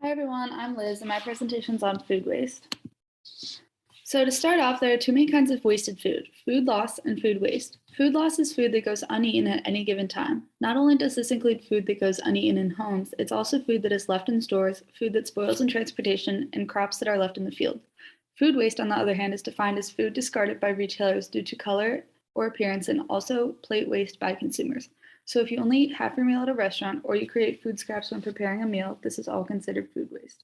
Hi everyone, I'm Liz and my presentation's on food waste. So to start off, there are two main kinds of wasted food, food loss and food waste. Food loss is food that goes uneaten at any given time. Not only does this include food that goes uneaten in homes, it's also food that is left in stores, food that spoils in transportation, and crops that are left in the field. Food waste, on the other hand, is defined as food discarded by retailers due to color or appearance and also plate waste by consumers. So if you only eat half your meal at a restaurant or you create food scraps when preparing a meal, this is all considered food waste.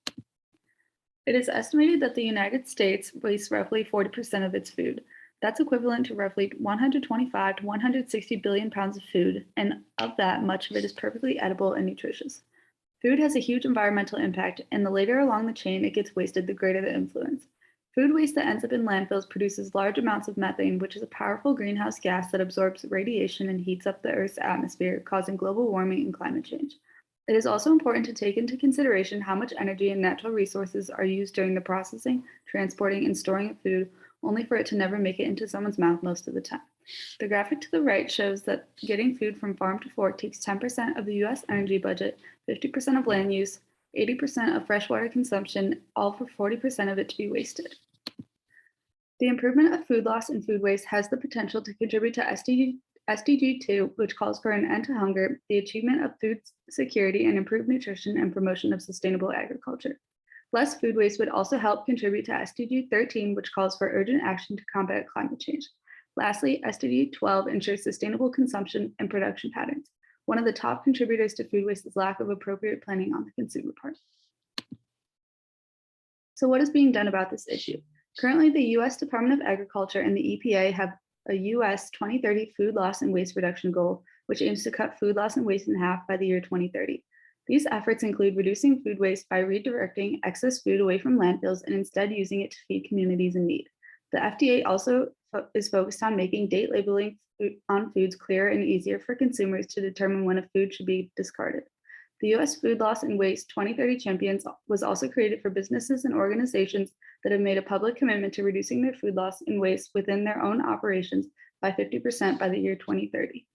It is estimated that the United States wastes roughly 40% of its food. That's equivalent to roughly 125 to 160 billion pounds of food, and of that, much of it is perfectly edible and nutritious. Food has a huge environmental impact, and the later along the chain it gets wasted, the greater the influence. Food waste that ends up in landfills produces large amounts of methane, which is a powerful greenhouse gas that absorbs radiation and heats up the Earth's atmosphere, causing global warming and climate change. It is also important to take into consideration how much energy and natural resources are used during the processing, transporting, and storing of food, only for it to never make it into someone's mouth most of the time. The graphic to the right shows that getting food from farm to fork takes 10% of the US energy budget, 50% of land use, 80% of freshwater consumption, all for 40% of it to be wasted. The improvement of food loss and food waste has the potential to contribute to SDG 2, which calls for an end to hunger, the achievement of food security, and improved nutrition and promotion of sustainable agriculture. Less food waste would also help contribute to SDG 13, which calls for urgent action to combat climate change. Lastly, SDG 12 ensures sustainable consumption and production patterns. One of the top contributors to food waste is lack of appropriate planning on the consumer part. So what is being done about this issue? Currently, the US Department of Agriculture and the EPA have a US 2030 food loss and waste reduction goal, which aims to cut food loss and waste in half by the year 2030. These efforts include reducing food waste by redirecting excess food away from landfills and instead using it to feed communities in need. The FDA also is focused on making date labeling on foods clearer and easier for consumers to determine when a food should be discarded. The US Food Loss and Waste 2030 Champions was also created for businesses and organizations that have made a public commitment to reducing their food loss and waste within their own operations by 50% by the year 2030.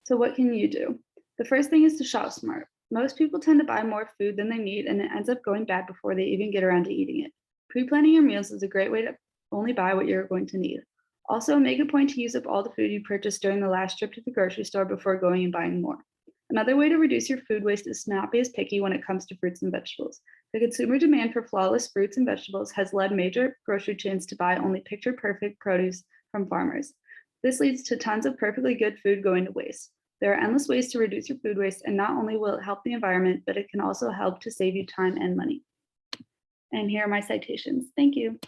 So what can you do? The first thing is to shop smart. Most people tend to buy more food than they need, and it ends up going bad before they even get around to eating it. Pre-planning your meals is a great way to only buy what you're going to need. Also, make a point to use up all the food you purchased during the last trip to the grocery store before going and buying more. Another way to reduce your food waste is to not be as picky when it comes to fruits and vegetables. The consumer demand for flawless fruits and vegetables has led major grocery chains to buy only picture perfect produce from farmers. This leads to tons of perfectly good food going to waste. There are endless ways to reduce your food waste, and not only will it help the environment, but it can also help to save you time and money. And here are my citations. Thank you.